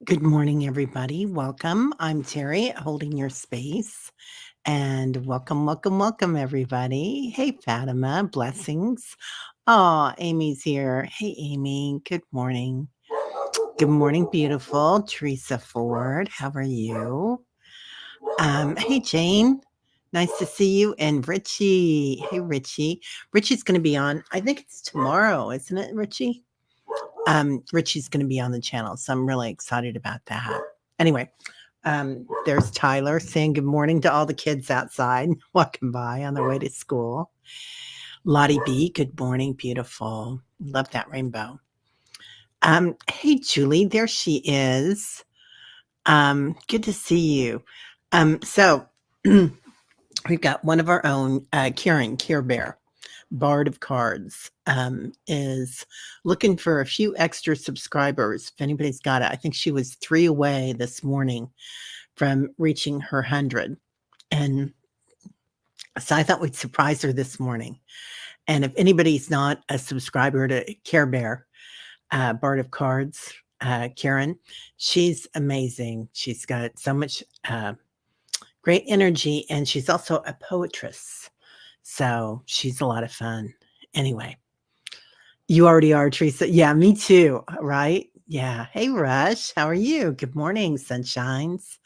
Good morning, everybody. Welcome. I'm Terry, holding your space. And welcome, welcome, welcome, everybody. Hey, Fatima, blessings. Oh, Amy's here. Hey, Amy. Good morning. Good morning, beautiful. Teresa Ford, how are you? Hey, Jane. Nice to see you. And Richie. Hey, Richie. Richie's going to be on, I think it's tomorrow, isn't it, Richie? Richie's going to be on the channel, so I'm really excited about that. Anyway, there's Tyler saying good morning to all the kids outside walking by on their way to school. Lottie B, good morning, beautiful. Love that rainbow. Hey, Julie, there she is. Good to see you. So we've got one of our own, Karen Care Bear. Bard of Cards is looking for a few extra subscribers. If anybody's got it, I think she was 3 away this morning from reaching her 100. And so I thought we'd surprise her this morning. And if anybody's not a subscriber to Care Bear, Bard of Cards, Karen, she's amazing. She's got so much great energy, and she's also a poetress. So she's a lot of fun. Anyway, you already are, Teresa. Yeah, me too. Right? Yeah. Hey, Rush. How are you? Good morning, sunshines.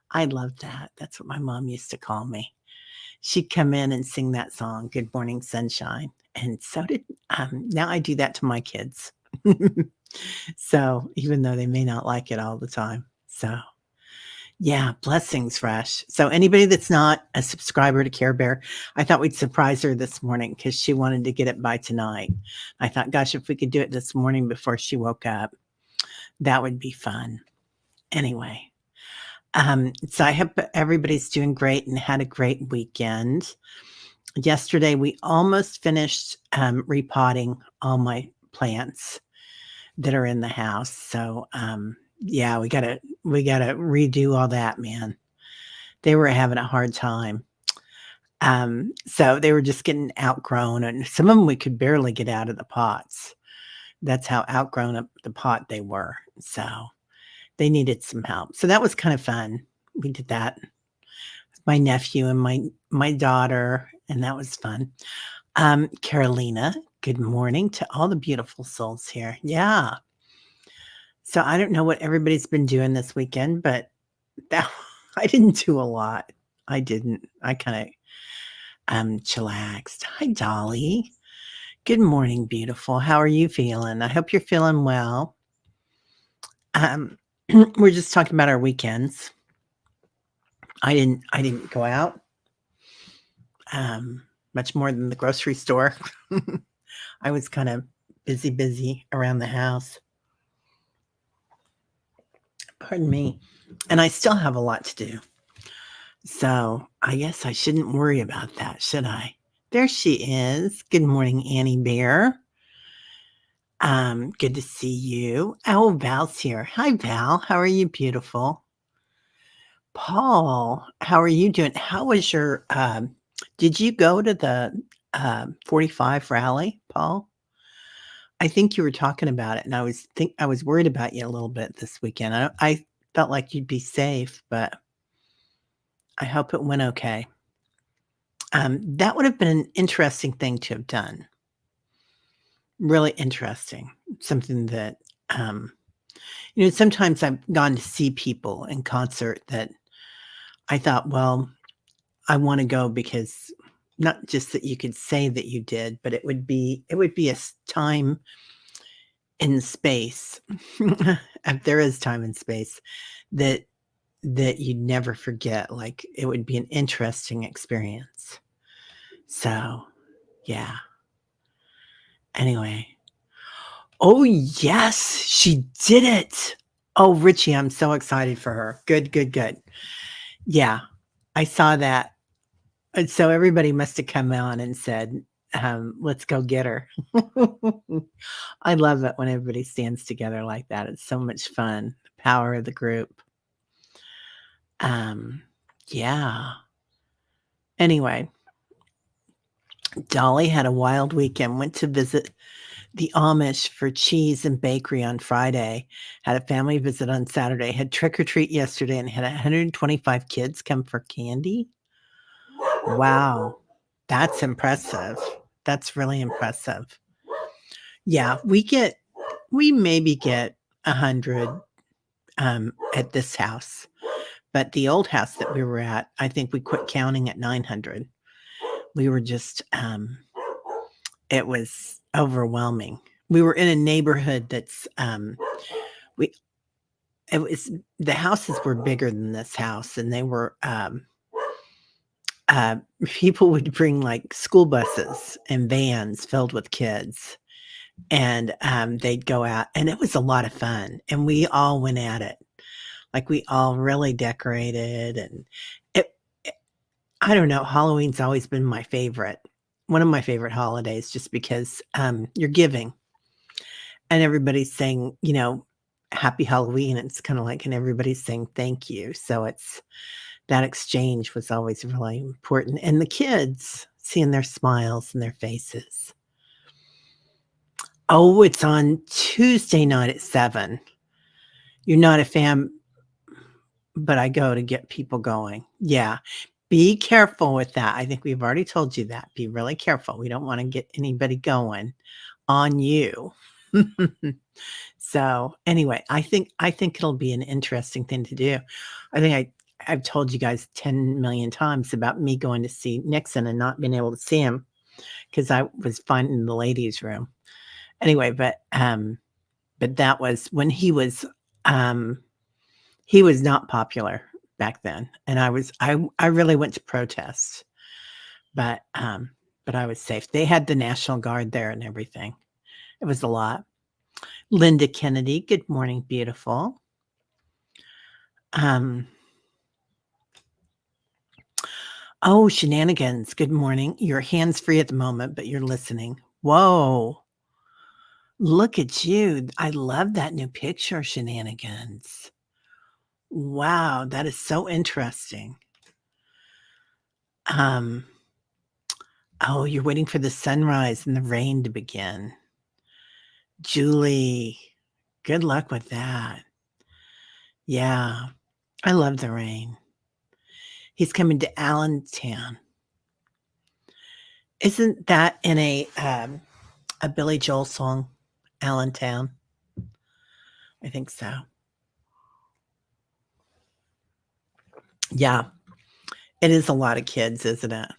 I love that. That's what my mom used to call me. She'd come in and sing that song, Good Morning Sunshine. And so did, now I do that to my kids. So even though they may not like it all the time. So yeah, blessings, Rush. So anybody that's not a subscriber to Care Bear, I thought we'd surprise her this morning because she wanted to get it by tonight. I thought, gosh, if we could do it this morning before she woke up, that would be fun. Anyway, so I hope everybody's doing great and had a great weekend. Yesterday, we almost finished repotting all my plants that are in the house. So yeah, we gotta redo all that, man. They were having a hard time. So they were just getting outgrown, and some of them we could barely get out of the pots. That's how outgrown up the pot they were. So they needed some help. So that was kind of fun. We did that with my nephew and my daughter, and that was fun. Carolina, good morning to all the beautiful souls here. Yeah. So I don't know what everybody's been doing this weekend, but that I didn't do a lot. I didn't. I kind of chillaxed. Hi, Dolly. Good morning, beautiful. How are you feeling? I hope you're feeling well. Um, we're just talking about our weekends. I didn't go out much more than the grocery store. I was kind of busy around the house. Pardon me. And I still have a lot to do. So I guess I shouldn't worry about that, should I? There she is. Good morning, Annie Bear. Good to see you. Oh, Val's here. Hi, Val. How are you, beautiful? Paul, how are you doing? How was your did you go to the 45 rally, Paul? I think you were talking about it, and I was worried about you a little bit this weekend. I felt like you'd be safe, but I hope it went okay. That would have been an interesting thing to have done. Really interesting. Something that sometimes I've gone to see people in concert that I thought, well, I want to go because not just that you could say that you did, but it would be a time in space. If there is time and space that you'd never forget. Like it would be an interesting experience. So, yeah. Anyway. Oh, yes, she did it. Oh, Richie, I'm so excited for her. Good, good, good. Yeah, I saw that. And so everybody must have come on and said, let's go get her. I love it when everybody stands together like that. It's so much fun. The power of the group. Yeah. Anyway, Dolly had a wild weekend, went to visit the Amish for cheese and bakery on Friday, had a family visit on Saturday, had trick or treat yesterday, and had 125 kids come for candy. Wow, that's impressive. That's really impressive. Yeah, we maybe get 100 at this house, but the old house that we were at, I think we quit counting at 900. We were just it was overwhelming. We were in a neighborhood that's we it was the houses were bigger than this house, and they were people would bring like school buses and vans filled with kids, and they'd go out, and it was a lot of fun, and we all went at it. Like, we all really decorated, and it I don't know, Halloween's always been my favorite, one of my favorite holidays just because, you're giving, and everybody's saying, "Happy Halloween." It's kinda like and everybody's saying thank you, so it's that exchange was always really important, and the kids, seeing their smiles and their faces. Oh, it's on Tuesday night at 7. You're not a fan, but I go to get people going. Yeah. Be careful with that. I think we've already told you that. Be really careful. We don't wanna get anybody going on you. So, anyway, I think it'll be an interesting thing to do. I think I've told you guys 10,000,000 times about me going to see Nixon and not being able to see him because I was finding in the ladies' room. Anyway, but that was when he was not popular back then, and I really went to protest, but I was safe. They had the National Guard there and everything. It was a lot. Linda Kennedy, good morning, beautiful. Um, oh, Shenanigans, good morning. You're hands-free at the moment, but you're listening. Whoa, look at you. I love that new picture, Shenanigans. Wow, that is so interesting. Um, oh, you're waiting for the sunrise and the rain to begin. Julie, good luck with that. Yeah, I love the rain. He's coming to Allentown. Isn't that in a Billy Joel song, Allentown? I think so. Yeah, it is a lot of kids, isn't it?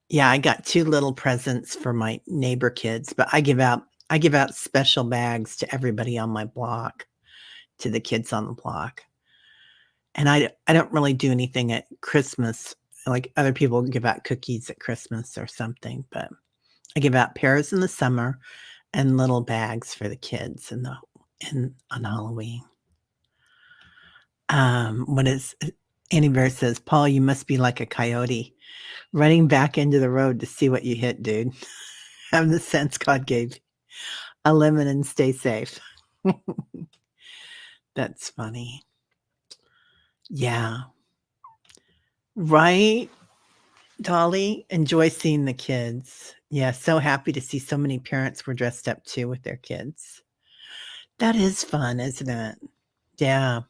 Yeah, I got 2 little presents for my neighbor kids, but I give out special bags to everybody on my block, to the kids on the block. And I don't really do anything at Christmas, like other people give out cookies at Christmas or something, but I give out pears in the summer and little bags for the kids in on Halloween. What is Annie Bear says, "Paul, you must be like a coyote, running back into the road to see what you hit, dude. Have the sense God gave you. A lemon and stay safe." That's funny. Yeah. Right, Dolly? Enjoy seeing the kids. Yeah, so happy to see so many parents were dressed up too with their kids. That is fun, isn't it? Yeah.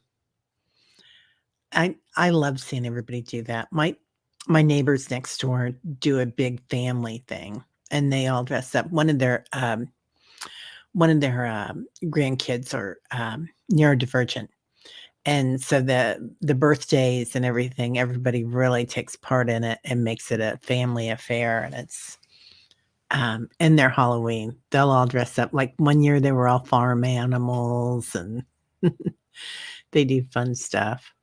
I love seeing everybody do that. My neighbors next door do a big family thing, and they all dress up. One of their grandkids are, neurodivergent, and so the birthdays and everything, everybody really takes part in it and makes it a family affair, and it's, and their Halloween, they'll all dress up. Like, one year, they were all farm animals, and they do fun stuff.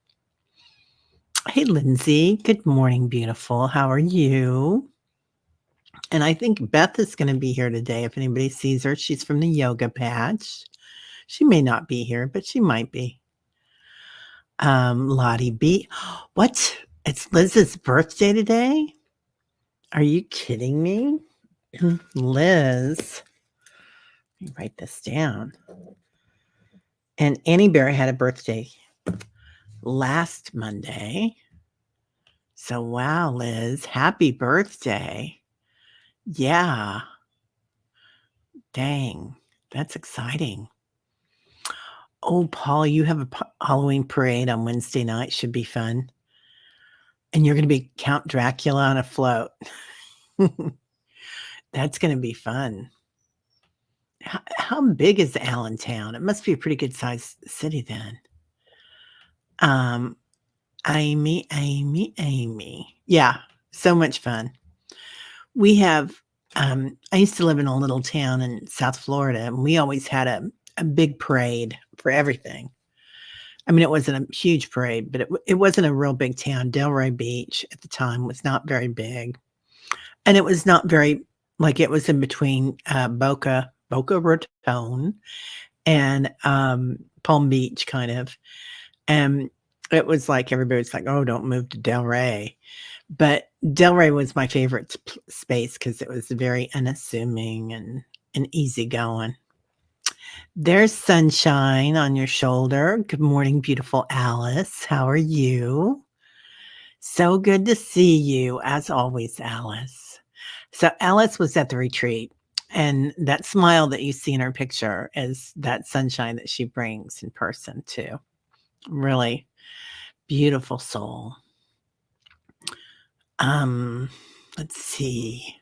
Hey, Lindsay. Good morning, beautiful. How are you? And I think Beth is gonna be here today if anybody sees her. She's from the yoga patch. She may not be here, but she might be. Lottie B. What? It's Liz's birthday today? Are you kidding me? Liz, let me write this down. And Annie Bear had a birthday last Monday. So, wow, Liz, happy birthday. Yeah. Dang, that's exciting. Oh, Paul, you have a Halloween parade on Wednesday night. Should be fun. And you're going to be Count Dracula on a float. That's going to be fun. How big is Allentown? It must be a pretty good sized city then. Um, Amy. Yeah, so much fun. We have, I used to live in a little town in South Florida, and we always had a big parade for everything. I mean, it wasn't a huge parade, but it wasn't a real big town. Delray Beach at the time was not very big, and it was not very like, it was in between, Boca Raton and, Palm Beach kind of, and it was like everybody was like, "Oh, don't move to Delray." But Delray was my favorite space because it was very unassuming and easygoing. There's sunshine on your shoulder. Good morning, beautiful Alice. How are you? So good to see you, as always, Alice. So, Alice was at the retreat, and that smile that you see in her picture is that sunshine that she brings in person, too. Really beautiful soul. Um, let's see.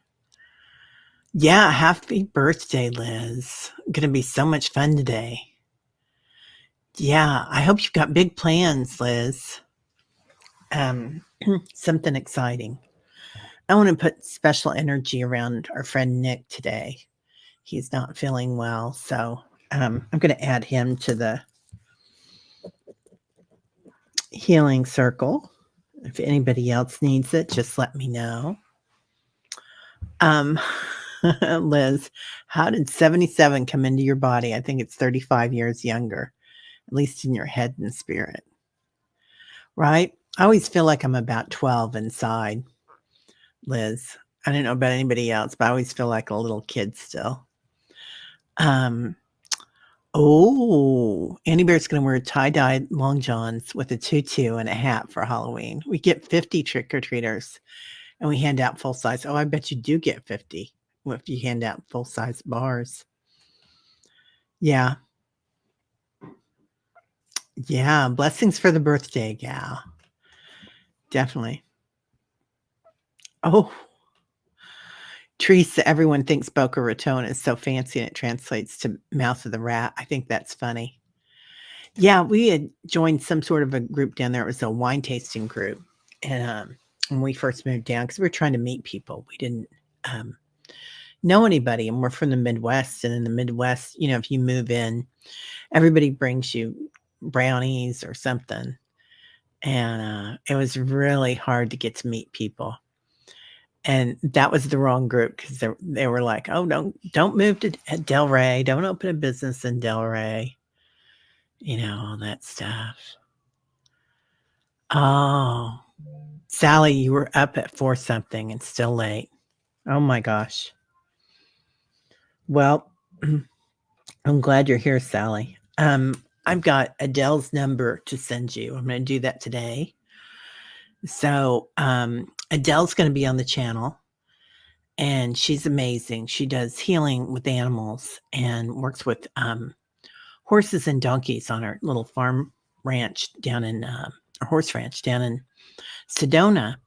Yeah, happy birthday, Liz. Gonna be so much fun today. Yeah, I hope you've got big plans, Liz. Something exciting. I want to put special energy around our friend Nick today. He's not feeling well, so I'm going to add him to the healing circle. If anybody else needs it, just let me know. Um, Liz, how did 77 come into your body? I think it's 35 years younger, at least in your head and spirit. Right? I always feel like I'm about 12 inside, Liz. I don't know about anybody else, but I always feel like a little kid still. Um, oh, Annie Bear's gonna wear tie-dye long johns with a tutu and a hat for Halloween. We get 50 trick-or-treaters, and we hand out full size. Oh, I bet you do get 50 if you hand out full-size bars. Yeah. Yeah, blessings for the birthday gal. Definitely. Oh, Teresa, everyone thinks Boca Raton is so fancy and it translates to mouth of the rat. I think that's funny. Yeah, we had joined some sort of a group down there. It was a wine tasting group. And when we first moved down, because we were trying to meet people, we didn't know anybody. And we're from the Midwest. And in the Midwest, if you move in, everybody brings you brownies or something. And it was really hard to get to meet people. And that was the wrong group because they were like, "Oh, don't move to Delray. Don't open a business in Delray." All that stuff. Oh, Sally, you were up at 4 something and still late. Oh my gosh. Well, I'm glad you're here, Sally. I've got Adele's number to send you. I'm going to do that today. So, Adele's going to be on the channel. And she's amazing. She does healing with animals and works with horses and donkeys on her little farm ranch down in a horse ranch down in Sedona.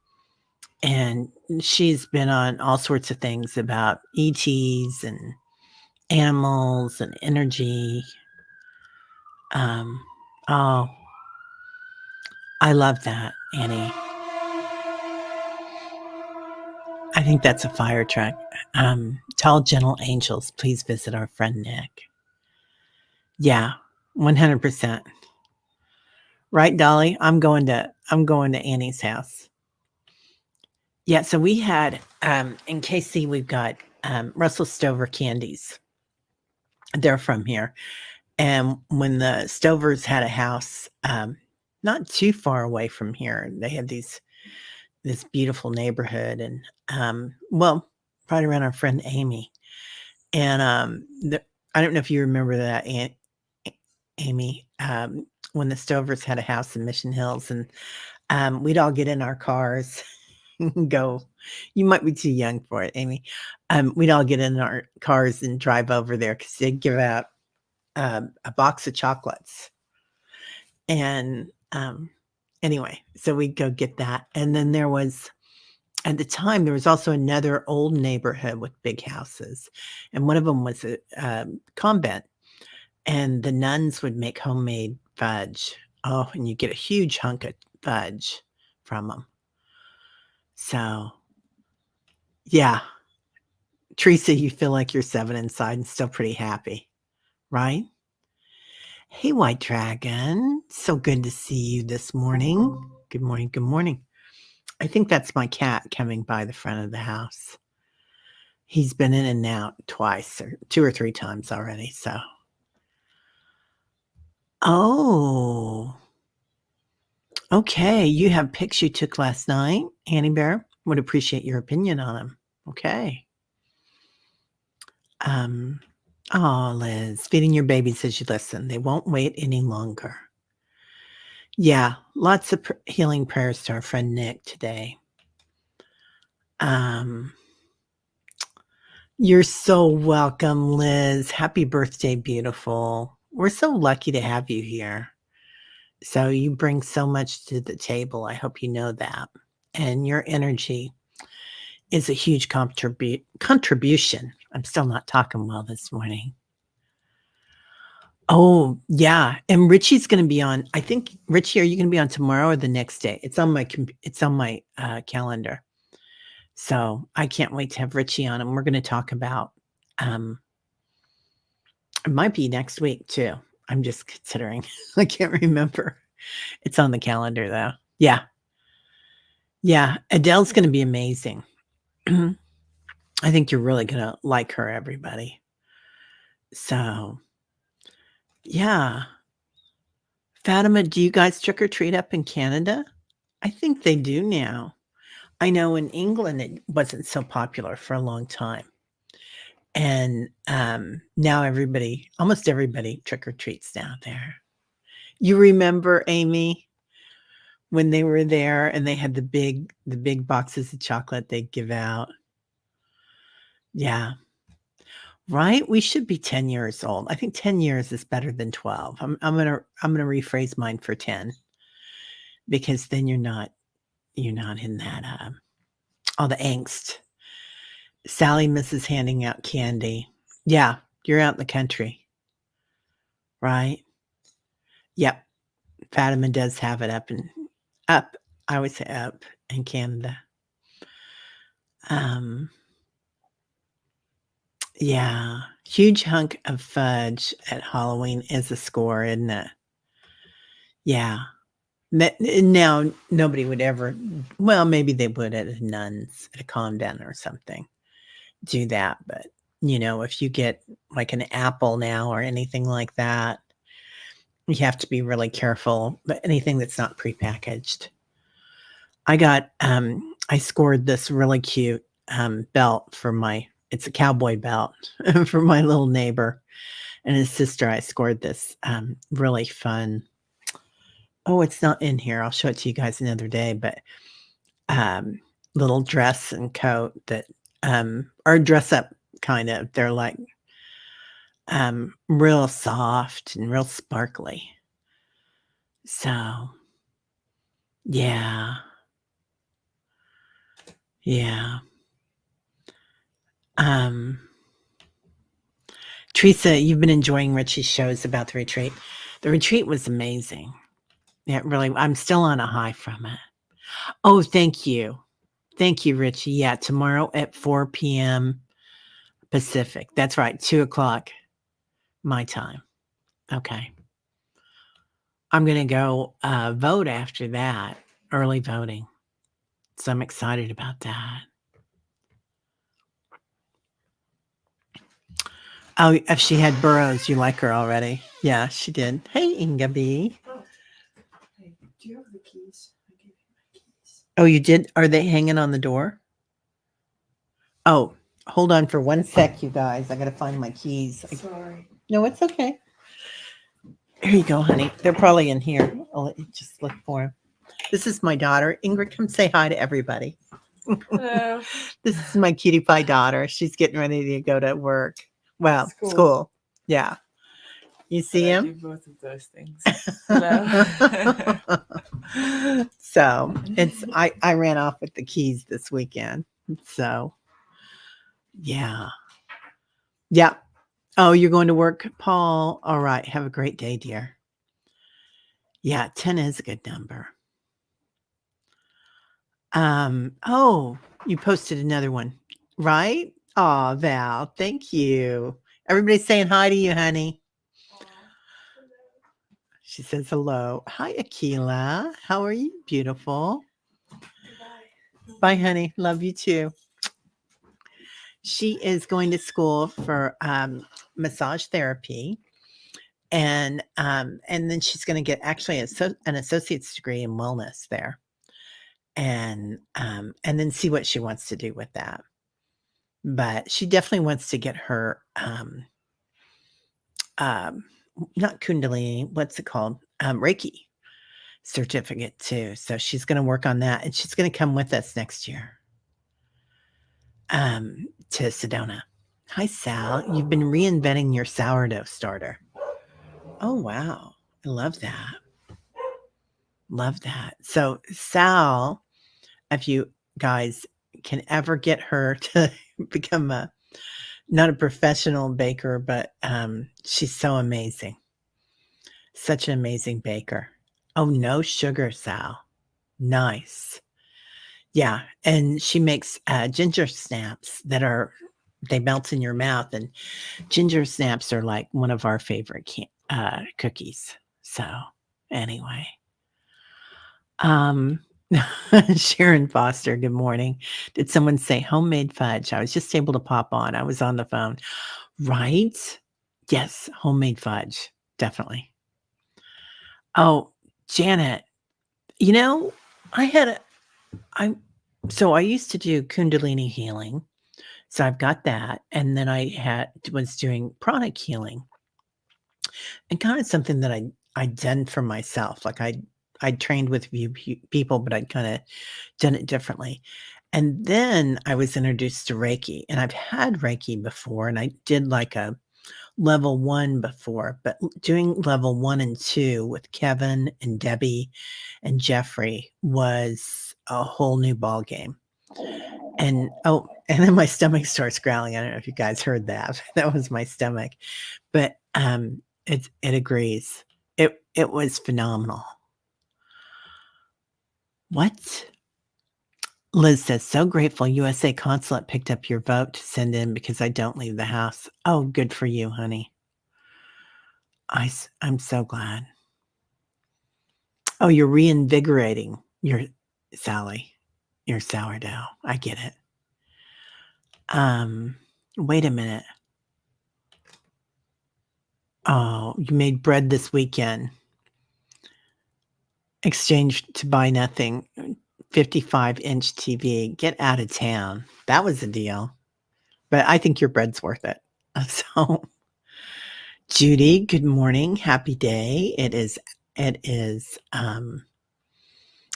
And she's been on all sorts of things about ETs and animals and energy. Oh, I love that, Annie. I think that's a fire truck. Tall, gentle angels, please visit our friend Nick. Yeah, 100%. Right, Dolly? I'm going to Annie's house. Yeah, so we had in KC we've got Russell Stover candies. They're from here. And when the Stovers had a house not too far away from here, they had this beautiful neighborhood and right around our friend Amy. And I don't know if you remember that, Amy, when the Stovers had a house in Mission Hills, and we'd all get in our cars go. You might be too young for it, Amy. We'd all get in our cars and drive over there because they'd give out a box of chocolates. And anyway, so we'd go get that. And then there was, at the time, there was also another old neighborhood with big houses. And one of them was a convent. And the nuns would make homemade fudge. Oh, and you get a huge hunk of fudge from them. So, yeah, Teresa, you feel like you're 7 inside and still pretty happy, right? Hey, White Dragon. So good to see you this morning. Good morning. Good morning. I think that's my cat coming by the front of the house. He's been in and out twice or 2 or 3 times already. So, oh, okay. You have pics you took last night, Annie Bear. Would appreciate your opinion on them. Okay. Oh, Liz, feeding your babies as you listen. They won't wait any longer. Yeah, lots of healing prayers to our friend Nick today. You're so welcome, Liz. Happy birthday, beautiful. We're so lucky to have you here. So you bring so much to the table. I hope you know that. And your energy is a huge contribution. I'm still not talking well this morning. Oh, yeah. And Richie's going to be on. I think, Richie, are you going to be on tomorrow or the next day? It's on my calendar. So I can't wait to have Richie on, and we're going to talk about, it might be next week too. I'm just considering. I can't remember. It's on the calendar though. Yeah. Yeah. Adele's going to be amazing. I think you're really going to like her, everybody. So, yeah. Fatima, do you guys trick or treat up in Canada? I think they do now. I know in England it wasn't so popular for a long time. And now almost everybody trick or treats down there. You remember, Amy, when they were there and they had the big boxes of chocolate they'd give out? Yeah. Right? We should be 10 years old. I think 10 years is better than 12. I'm gonna rephrase mine for 10, because then you're not in that all the angst. Sally misses handing out candy. Yeah, you're out in the country. Right? Yep. Fatima does have it up. I would say up in Canada. Yeah. Huge hunk of fudge at Halloween is a score, isn't it? Yeah. Now, nobody would ever, well, maybe they would at a nun's, at a convent or something, do that. But, if you get like an apple now or anything like that, you have to be really careful. But anything that's not prepackaged. I scored this really cute belt it's a cowboy belt for my little neighbor and his sister. I scored this really fun. Oh, it's not in here. I'll show it to you guys another day, but little dress and coat that are dress up kind of. They're like real soft and real sparkly. So, yeah. Yeah. Teresa, you've been enjoying Richie's shows about the retreat. The retreat was amazing. Yeah, really. I'm still on a high from it. Oh, thank you. Thank you, Richie. Yeah, tomorrow at 4 p.m. Pacific. That's right, 2 o'clock my time. Okay. I'm going to go vote after that, early voting. So I'm excited about that. Oh, if she had burrows, you like her already. Yeah, she did. Hey, Inga B. Hey, do you have the keys? I gave you my keys. Oh, you did? Are they hanging on the door? Oh, hold on for 1 sec, you guys. I got to find my keys. Sorry. No, it's okay. Here you go, honey. They're probably in here. I'll let you just look for them. This is my daughter. Ingrid, come say hi to everybody. Hello. This is my cutie pie daughter. She's getting ready to go to work. Well, School. school. Yeah. You But see I him? do both of those things. Hello. So I ran off with the keys this weekend. So yeah. Yeah. Oh, you're going to work, Paul? All right. Have a great day, dear. Yeah, 10 is a good number. Oh, you posted another one, right? Aw, Val, thank you. Everybody's saying hi to you, honey. She says hello. Hi, Akila. How are you, beautiful? Goodbye. Bye, honey. Love you too. She is going to school for massage therapy, and then she's going to get actually an associate's degree in wellness there, and then see what she wants to do with that. But she definitely wants to get her um, not Kundalini, what's it called? Reiki certificate too. So she's going to work on that, and she's going to come with us next year to Sedona. Hi, Sal. You've been reinventing your sourdough starter. Oh, wow. I love that. Love that. So, Sal, if you guys can ever get her to become not a professional baker, but she's so amazing. Such an amazing baker. Oh, no sugar, Sal. Nice. Yeah, and she makes, ginger snaps they melt in your mouth, and ginger snaps are, like, one of our favorite cookies. So, anyway. Um, Sharon Foster, good morning. Did someone say homemade fudge? I was just able to pop on. I was on the phone. Right? Yes, homemade fudge, definitely. Oh, Janet, you know, I had a I so I used to do Kundalini healing, so I've got that, and then I was doing pranic healing, and kinda something that I'd done for myself, like I'd trained with few people, but I'd kinda done it differently, and then I was introduced to Reiki, and I've had Reiki before, and I did like a level 1 before, but doing level 1 and 2 with Kevin and Debbie and Jeffrey was a whole new ballgame. And then my stomach starts growling. I don't know if you guys heard that. That was my stomach. But it agrees. It was phenomenal. What? Liz says, so grateful USA consulate picked up your vote to send in because I don't leave the house. Oh, good for you, honey. I'm so glad. Oh, you're reinvigorating your Sally, your sourdough. I get it. Wait a minute. Oh, you made bread this weekend. Exchanged to buy nothing. 55-inch TV. Get out of town. That was a deal. But I think your bread's worth it. So, Judy, good morning. Happy day. It is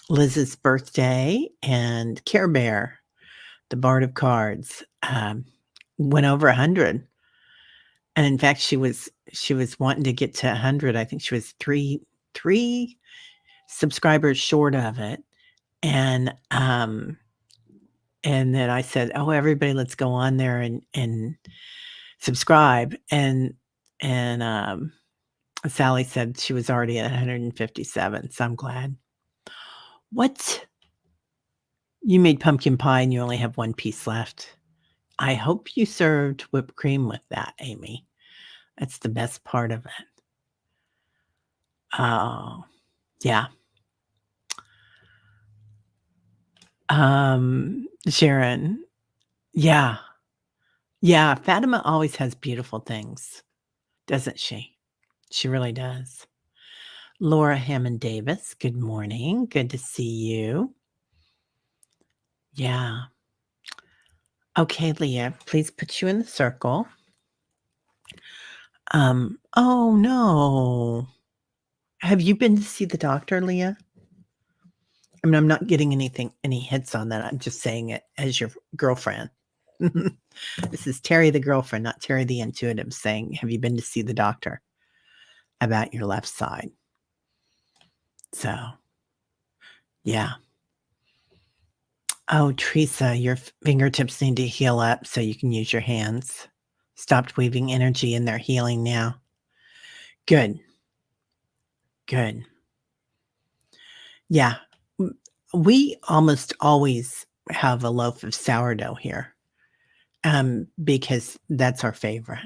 Liz's birthday, and Care Bear, the Bard of Cards, went over 100. And in fact, she was wanting to get to 100. I think she was three subscribers short of it. And then I said, "Oh, everybody, let's go on there and subscribe." And Sally said she was already at 157, so I'm glad. What? You made pumpkin pie and you only have 1 piece left. I hope you served whipped cream with that, Amy. That's the best part of it. Oh, yeah. Sharon. Yeah. Yeah, Fatima always has beautiful things, doesn't she? She really does. Laura Hammond Davis, good morning. Good to see you. Yeah. Okay, Leah, please put you in the circle. Oh no. Have you been to see the doctor, Leah? I mean, I'm not getting any hits on that. I'm just saying it as your girlfriend. This is Terry the girlfriend, not Terry the intuitive, saying, have you been to see the doctor about your left side? So, yeah. Oh, Teresa, your fingertips need to heal up so you can use your hands. Stopped weaving energy and they're healing now. Good. Good. Yeah. We almost always have a loaf of sourdough here, because that's our favorite.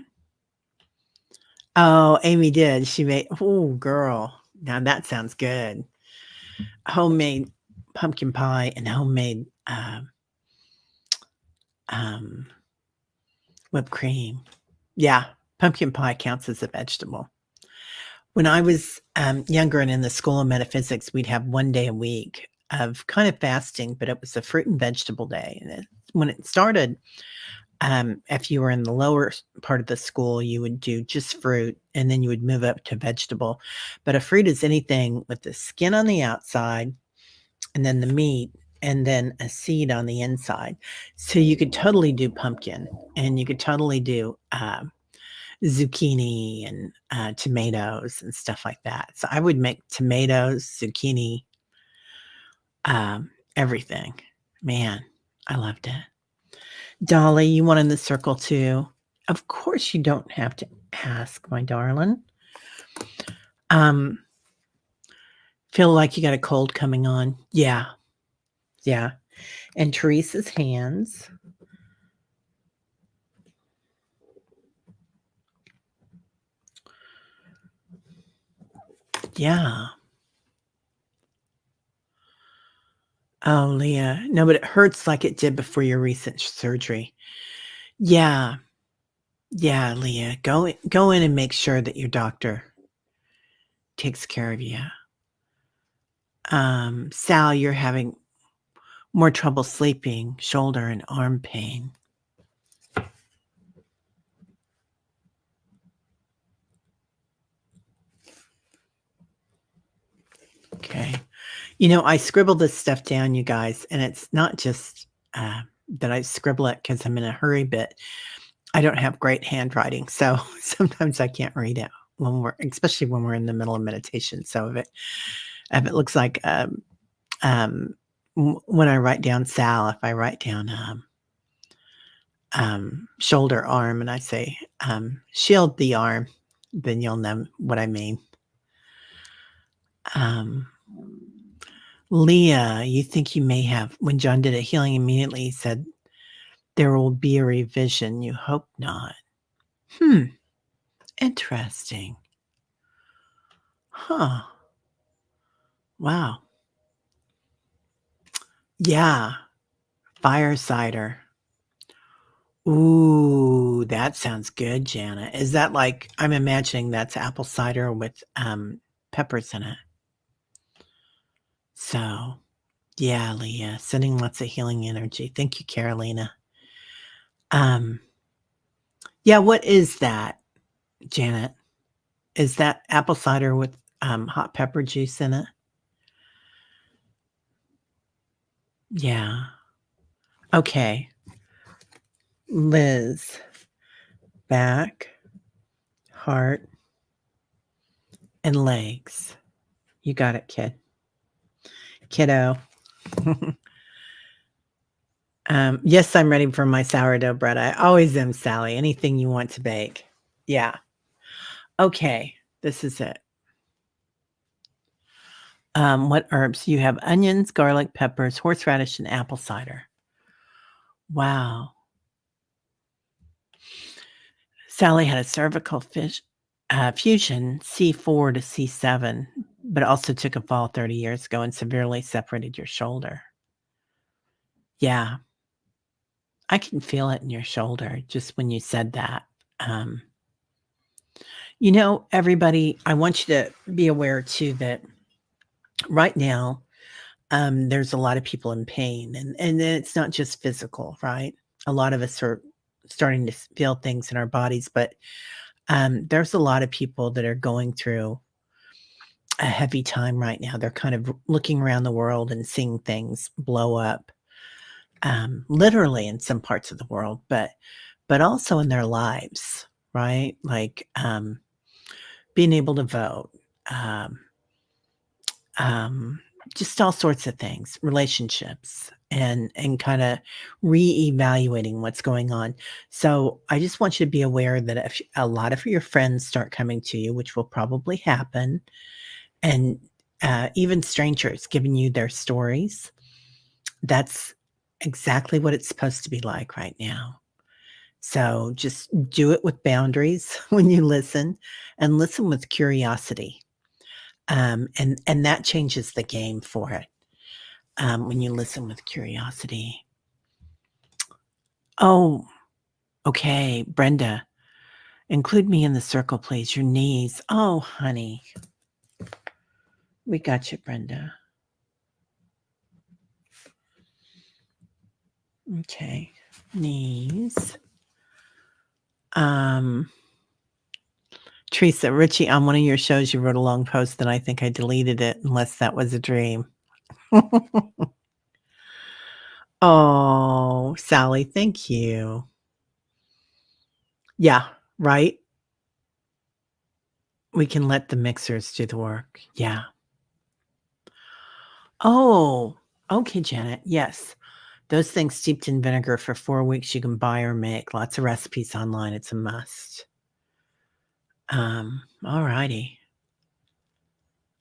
Oh, Amy did. She made oh, girl. Now that sounds good. Homemade pumpkin pie and homemade, um, whipped cream. Yeah, pumpkin pie counts as a vegetable. When I was, younger and in the School of Metaphysics, we'd have 1 day a week of kind of fasting, but it was a fruit and vegetable day, and when it started, if you were in the lower part of the school, you would do just fruit, and then you would move up to vegetable, but a fruit is anything with the skin on the outside, and then the meat, and then a seed on the inside. So you could totally do pumpkin, and you could totally do, zucchini and, tomatoes and stuff like that. So I would make tomatoes, zucchini, everything. Man, I loved it. Dolly, you want in the circle too? Of course you don't have to ask, my darling. Um, feel like you got a cold coming on? Yeah, yeah. And Teresa's hands. Yeah. Oh, Leah. No, but it hurts like it did before your recent surgery. Yeah. Yeah, Leah. Go in and make sure that your doctor takes care of you. Sal, you're having more trouble sleeping, shoulder and arm pain. Okay. You know, I scribble this stuff down, you guys, and it's not just that I scribble it because I'm in a hurry, but I don't have great handwriting. So sometimes I can't read it especially when we're in the middle of meditation. So if it looks like, when I write down Sal, if I write down, shoulder, arm, and I say, shield the arm, then you'll know what I mean. Um, Leah, you think you may have, when John did a healing immediately, he said, there will be a revision. You hope not. Interesting. Huh. Wow. Yeah. Fire cider. Ooh, that sounds good, Jana. Is that like, I'm imagining that's apple cider with peppers in it. So, yeah, Leah, sending lots of healing energy. Thank you, Carolina. Um, yeah, what is that, Janet? Is that apple cider with hot pepper juice in it? Yeah. Okay. Liz, back, heart, and legs. You got it, kiddo. Yes, I'm ready for my sourdough bread. I always am, Sally. Anything you want to bake. Yeah. Okay. This is it. What herbs? You have onions, garlic, peppers, horseradish, and apple cider. Wow. Sally had a cervical fusion C4 to C7, but also took a fall 30 years ago and severely separated your shoulder. Yeah. I can feel it in your shoulder just when you said that. Um, everybody, I want you to be aware too that right now, there's a lot of people in pain, and it's not just physical, right? A lot of us are starting to feel things in our bodies, but there's a lot of people that are going through a heavy time right now. They're kind of looking around the world and seeing things blow up, literally in some parts of the world, but also in their lives, right? Like, being able to vote, um, um, just all sorts of things, relationships, and kinda reevaluating what's going on. So, I just want you to be aware that if a lot of your friends start coming to you, which will probably happen, and, even strangers giving you their stories, that's exactly what it's supposed to be like right now. So, just do it with boundaries when you listen, and listen with curiosity. And that changes the game for it, when you listen with curiosity. Oh, okay, Brenda, include me in the circle, please. Your knees. Oh, honey, we got you, Brenda. Okay, knees. Um, Teresa, Richie, on one of your shows, you wrote a long post, and I think I deleted it, unless that was a dream. Oh, Sally, thank you. Yeah, right? We can let the mixers do the work. Yeah. Oh, okay, Janet. Yes. Those things steeped in vinegar for 4 weeks you can buy or make. Lots of recipes online. It's a must. Alrighty.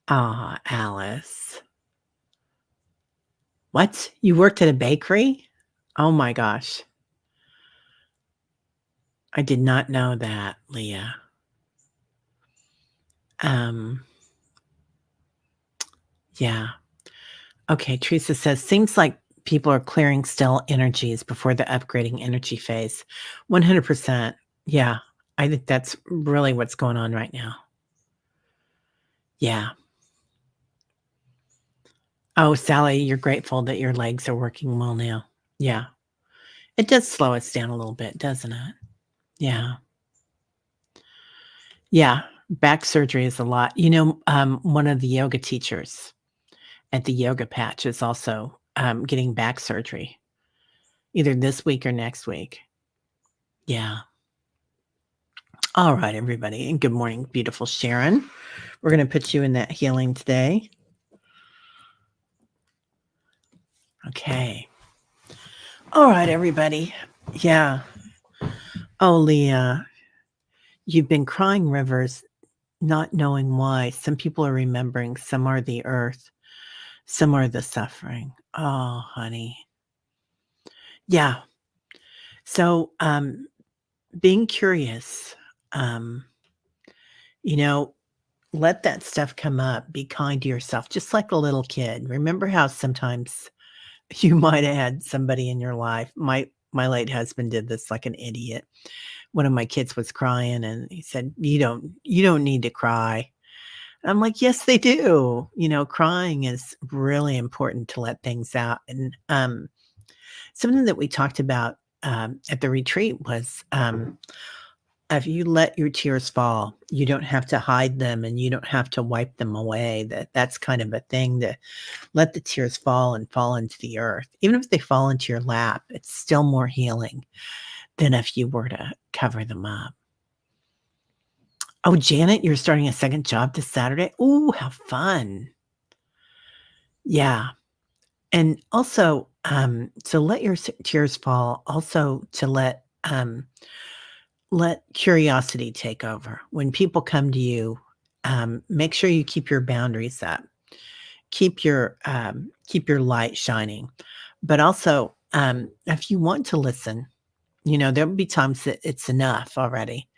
Ah, Alice. What? You worked at a bakery? Oh my gosh. I did not know that, Leah. Um, yeah. Okay, Teresa says, seems like people are clearing still energies before the upgrading energy phase. 100%. Yeah, I think that's really what's going on right now. Yeah. Oh, Sally, you're grateful that your legs are working well now. Yeah. It does slow us down a little bit, doesn't it? Yeah. Yeah. Back surgery is a lot. One of the yoga teachers at the yoga patch is also getting back surgery either this week or next week. Yeah. All right, everybody. And good morning, beautiful Sharon. We're going to put you in that healing today. Okay. All right, everybody. Yeah. Oh, Leah, you've been crying rivers, not knowing why. Some people are remembering, some are the earth, some are the suffering. Oh, honey. Yeah. So, being curious, um, you know, let that stuff come up. Be kind to yourself, just like a little kid. Remember how sometimes you might have had somebody in your life. My late husband did this like an idiot. One of my kids was crying and he said, "You don't need to cry." I'm like, "Yes, they do." Crying is really important to let things out. And something that we talked about at the retreat was, if you let your tears fall, you don't have to hide them and you don't have to wipe them away. That's kind of a thing, to let the tears fall and fall into the earth. Even if they fall into your lap, it's still more healing than if you were to cover them up. Oh, Janet, you're starting a second job this Saturday? Ooh, how fun. Yeah. And also, to let your tears fall, also to let curiosity take over. When people come to you, make sure you keep your boundaries up. Keep your light shining. But also, if you want to listen, there'll be times that it's enough already,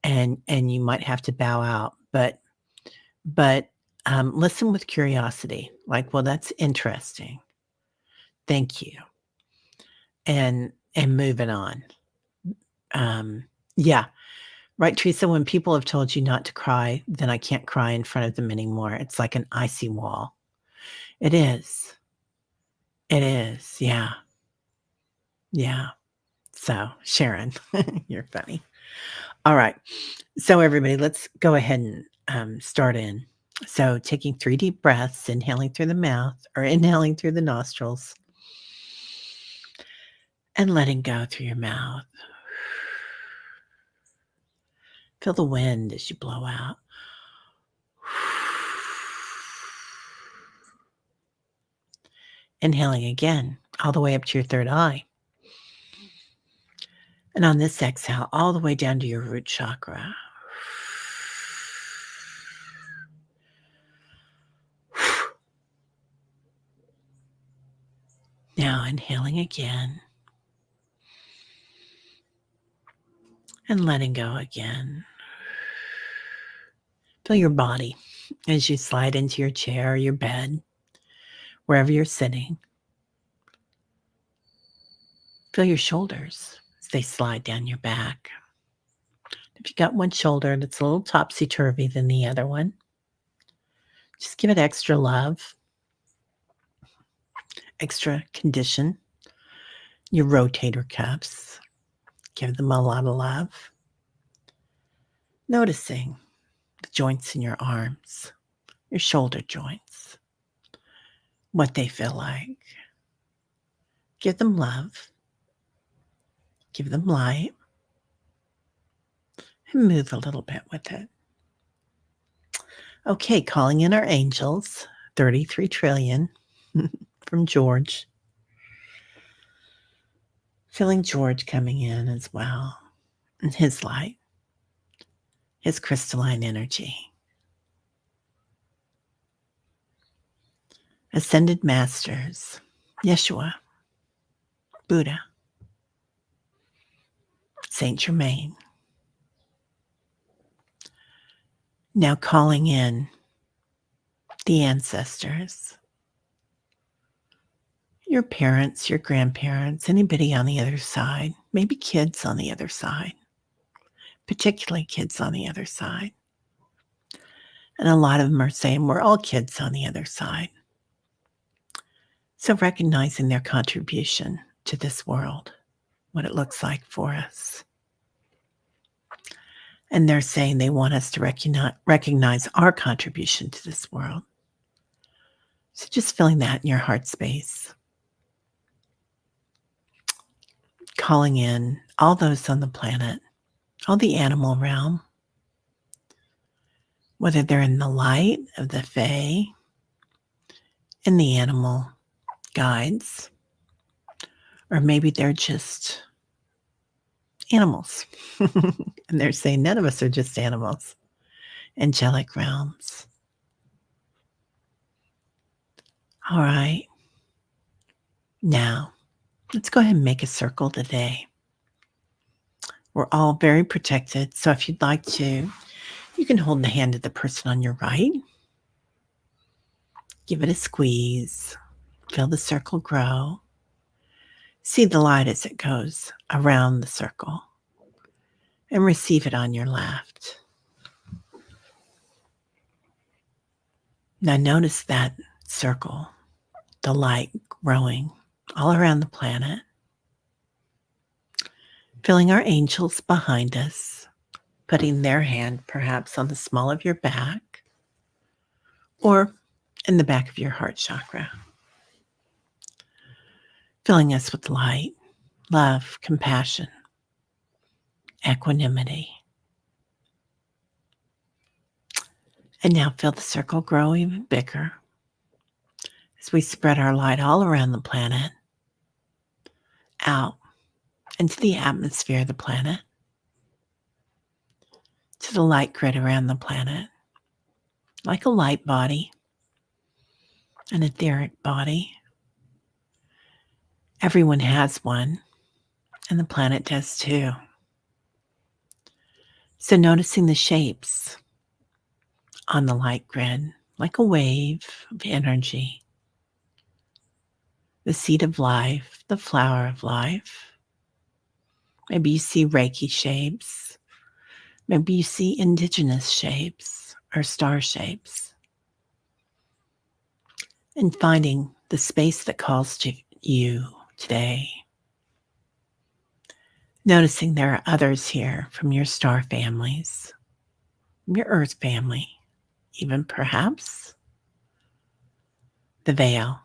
and you might have to bow out. But listen with curiosity, like, well, that's interesting. Thank you, and move it on. Yeah, right, Teresa. When people have told you not to cry, then I can't cry in front of them anymore. It's like an icy wall. It is. It is. Yeah. Yeah. So, Sharon, you're funny. All right. So, everybody, let's go ahead and start in. So, taking 3 deep breaths, inhaling through the mouth or inhaling through the nostrils and letting go through your mouth. Feel the wind as you blow out. Inhaling again, all the way up to your third eye. And on this exhale, all the way down to your root chakra. Now inhaling again and letting go again. Feel your body as you slide into your chair or your bed, wherever you're sitting. Feel your shoulders as they slide down your back. If you got one shoulder that's a little topsy-turvy than the other one, just give it extra love, extra condition. Your rotator cuffs, give them a lot of love. Noticing the joints in your arms, your shoulder joints, what they feel like. Give them love, give them light, and move a little bit with it. Okay, calling in our angels, 33 trillion from George. Feeling George coming in as well, and his light, his crystalline energy. Ascended Masters, Yeshua, Buddha, Saint Germain. Now calling in the ancestors, your parents, your grandparents, anybody on the other side, maybe kids on the other side, particularly kids on the other side. And a lot of them are saying we're all kids on the other side. So recognizing their contribution to this world, what it looks like for us. And they're saying they want us to recognize our contribution to this world. So just feeling that in your heart space. Calling in all those on the planet, all the animal realm, whether they're in the light of the Fae, in the animal guides, or maybe they're just animals. And they're saying none of us are just animals. Angelic realms. All right. Now, let's go ahead and make a circle today. We're all very protected. So if you'd like to, you can hold the hand of the person on your right. Give it a squeeze. Feel the circle grow. See the light as it goes around the circle. And receive it on your left. Now notice that circle, the light growing all around the planet. Feeling our angels behind us, putting their hand perhaps on the small of your back or in the back of your heart chakra. Filling us with light, love, compassion, equanimity. And now feel the circle grow even bigger as we spread our light all around the planet, out into the atmosphere of the planet, to the light grid around the planet, like a light body, an etheric body. Everyone has one, and the planet does too. So noticing the shapes on the light grid, like a wave of energy, the seed of life, the flower of life. Maybe you see Reiki shapes. Maybe you see indigenous shapes or star shapes. And finding the space that calls to you today. Noticing there are others here from your star families, from your earth family, even perhaps the veil.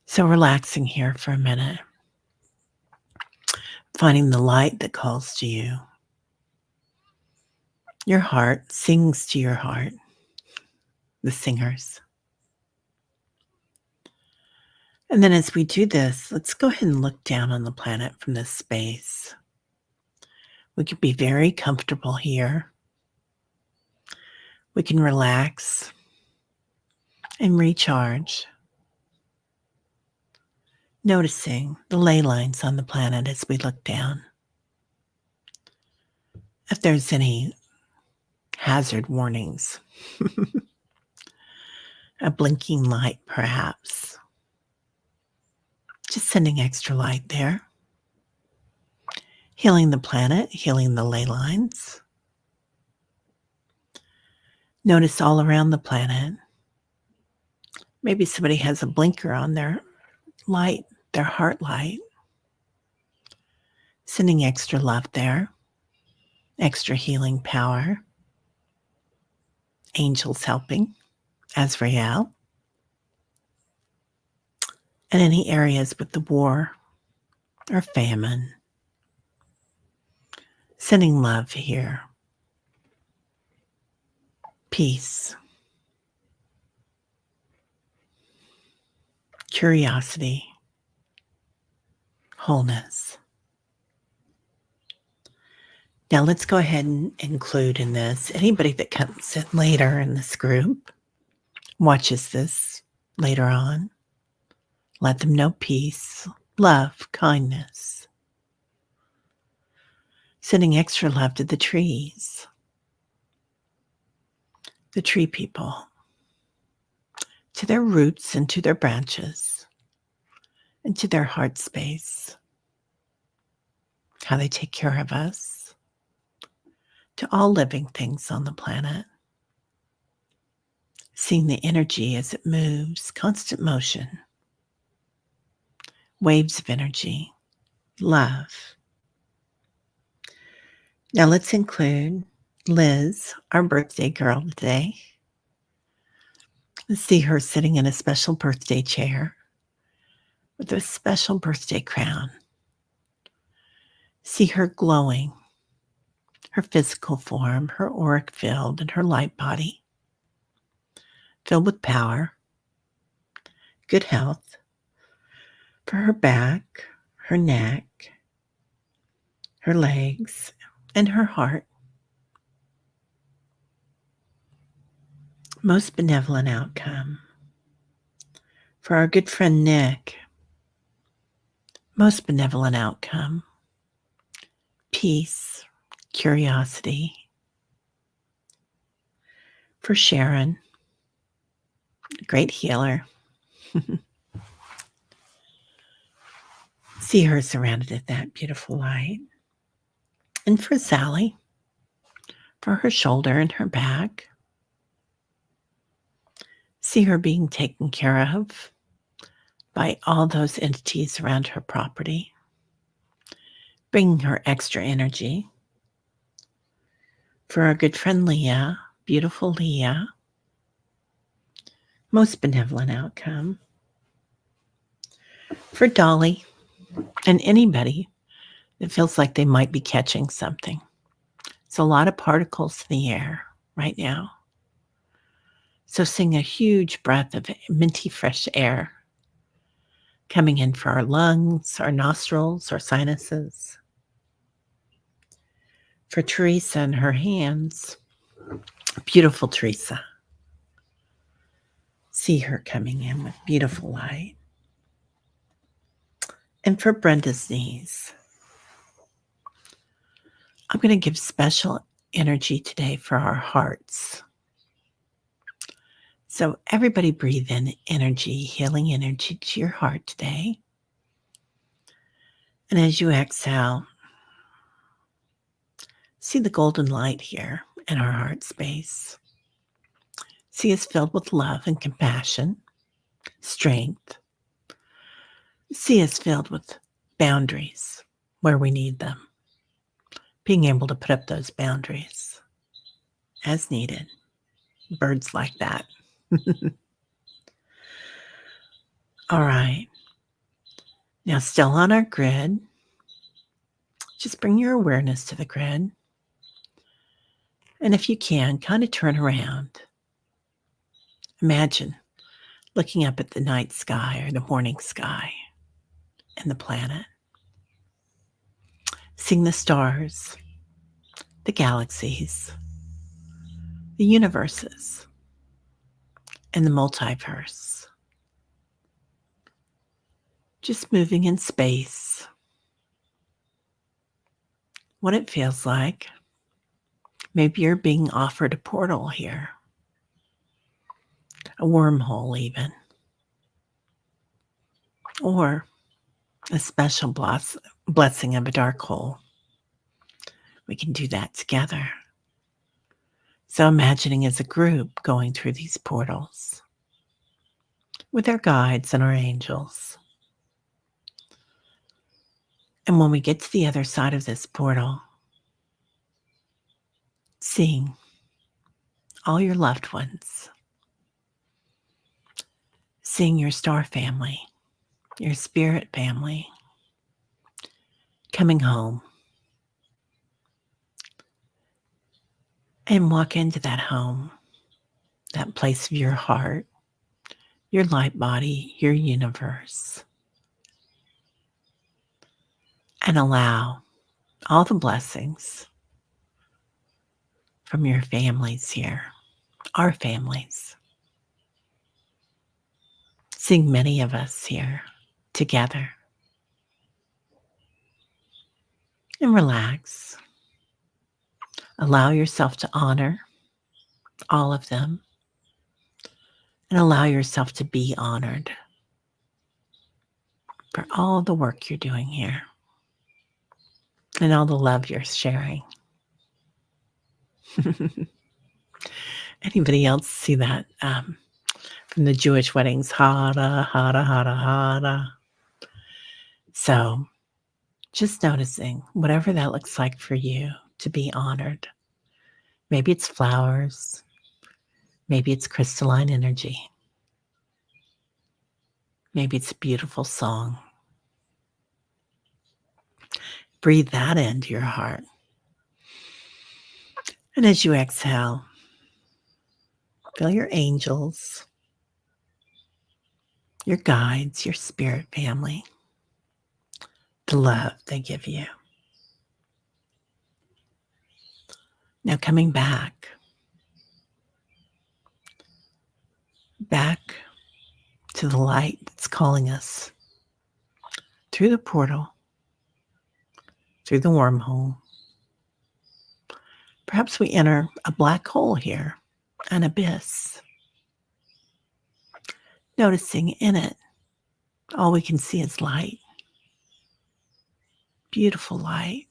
So relaxing here for a minute, finding the light that calls to you. Your heart sings to your heart, the singers. And then as we do this, let's go ahead and look down on the planet from this space. We can be very comfortable here. We can relax and recharge, noticing the ley lines on the planet as we look down. If there's any hazard warnings, a blinking light perhaps, just sending extra light there, healing the planet, healing the ley lines. Notice all around the planet. Maybe somebody has a blinker on their light, their heart light. Sending extra love there, extra healing power. Angels helping, Azrael. And any areas with the war or famine. Sending love here. Peace. Curiosity. Wholeness. Now let's go ahead and include in this anybody that comes in later in this group, watches this later on. Let them know peace, love, kindness. Sending extra love to the trees, the tree people, to their roots and to their branches, and to their heart space, how they take care of us, to all living things on the planet. Seeing the energy as it moves, constant motion, waves of energy, love. Now let's include Liz, our birthday girl today. Let's see her sitting in a special birthday chair with a special birthday crown. See her glowing, her physical form, her auric field, and her light body, filled with power, good health for her back, her neck, her legs, and her heart. Most benevolent outcome for our good friend Nick. Most benevolent outcome. Peace, curiosity. For Sharon, great healer. See her surrounded at that beautiful light. And for Sally, for her shoulder and her back. See her being taken care of by all those entities around her property, bringing her extra energy. For our good friend Leah, beautiful Leah, most benevolent outcome. For Dolly and anybody that feels like they might be catching something. It's a lot of particles in the air right now. So sing a huge breath of minty fresh air coming in for our lungs, our nostrils, our sinuses. For Teresa and her hands, beautiful Teresa. See her coming in with beautiful light. And for Brenda's knees, I'm going to give special energy today for our hearts. So everybody breathe in energy, healing energy to your heart today. And as you exhale, see the golden light here in our heart space. See us filled with love and compassion, strength. See us filled with boundaries where we need them. Being able to put up those boundaries. as needed. Birds like that. All right. Now, still on our grid, just bring your awareness to the grid. And if you can, kind of turn around. Imagine looking up at the night sky or the morning sky and the planet, seeing the stars, the galaxies, the universes, and the multiverse. Just moving in space. What it feels like. Maybe you're being offered a portal here, a wormhole, even, or a special blessing of a dark hole. We can do that together. So, imagining as a group going through these portals with our guides and our angels. And when we get to the other side of this portal, seeing all your loved ones, seeing your star family, your spirit family coming home, and walk into that home, that place of your heart, your light body, your universe, and allow all the blessings from your families here, our families, seeing many of us here together, and relax. Allow yourself to honor all of them and allow yourself to be honored for all the work you're doing here and all the love you're sharing. Anybody else see that from the Jewish weddings? Hara, hara, hara, hara. So just noticing whatever that looks like for you to be honored. Maybe it's flowers. Maybe it's crystalline energy. Maybe it's a beautiful song. Breathe that into your heart. And as you exhale, feel your angels, your guides, your spirit family, the love they give you. Now coming back to the light that's calling us through the portal, through the wormhole. Perhaps we enter a black hole here, an abyss. Noticing in it, all we can see is light. Beautiful light.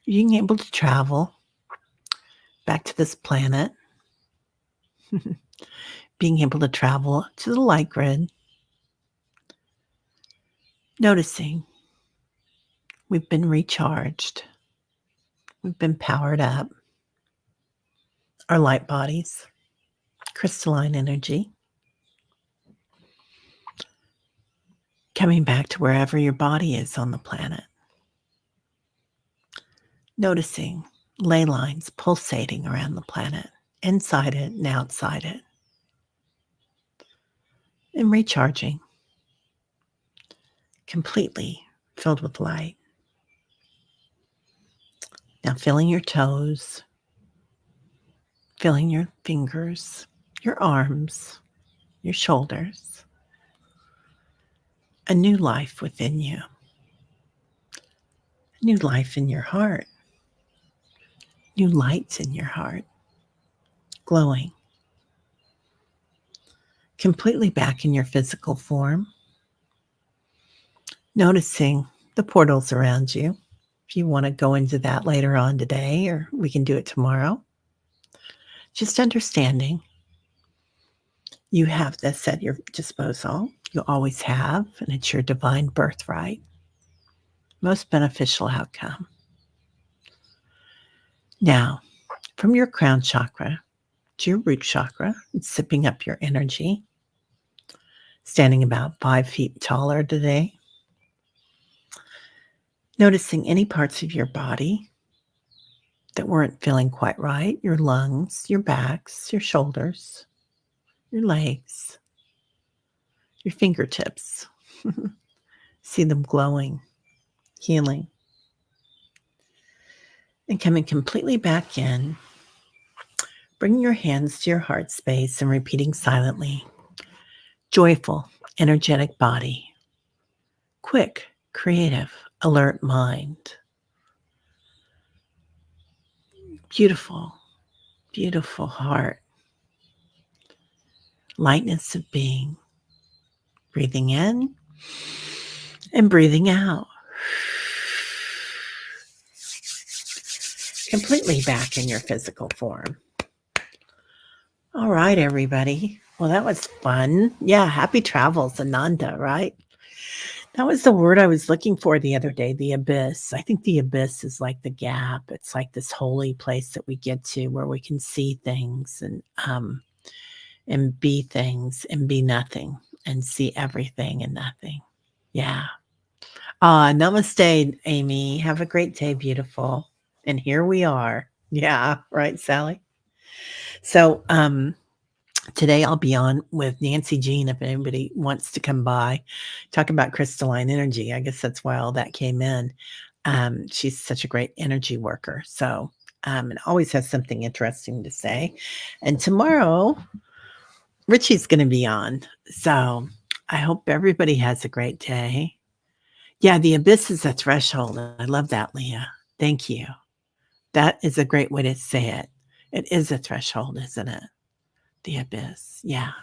Being able to travel back to this planet, being able to travel to the light grid, noticing we've been recharged, we've been powered up, our light bodies, crystalline energy, coming back to wherever your body is on the planet, noticing ley lines pulsating around the planet, inside it and outside it, and recharging, completely filled with light. Now feeling your toes, feeling your fingers, your arms, your shoulders, a new life within you, a new life in your heart, new lights in your heart, glowing, completely back in your physical form, noticing the portals around you. If you want to go into that later on today, or we can do it tomorrow, just understanding you have this at your disposal. You always have, and it's your divine birthright. Most beneficial outcome. Now, from your crown chakra to your root chakra, and sipping up your energy, standing about 5 feet taller today. Noticing any parts of your body that weren't feeling quite right, your lungs, your backs, your shoulders, your legs, your fingertips. See them glowing, healing, and coming completely back in. Bringing your hands to your heart space and repeating silently, joyful, energetic body, quick, creative, alert mind, beautiful, beautiful heart, lightness of being, breathing in and breathing out. Completely back in your physical form. All right, everybody. Well, that was fun. Yeah, happy travels, Ananda, right? That was the word I was looking for the other day, the abyss. I think the abyss is like the gap. It's like this holy place that we get to where we can see things and be things and be nothing and see everything and nothing. Yeah. Namaste, Amy. Have a great day, beautiful. And here we are. Yeah, right, Sally. So, today I'll be on with Nancy Jean if anybody wants to come by, talk about crystalline energy. I guess that's why all that came in. She's such a great energy worker. So, and always has something interesting to say. And tomorrow, Richie's going to be on. So, I hope everybody has a great day. Yeah, the abyss is a threshold. I love that, Leah. Thank you. That is a great way to say it. It is a threshold, isn't it? The abyss. Yeah.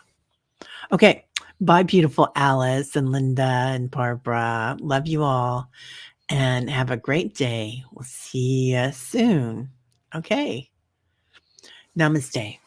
Okay. Bye, beautiful Alice and Linda and Barbara. Love you all and have a great day. We'll see you soon. Okay. Namaste.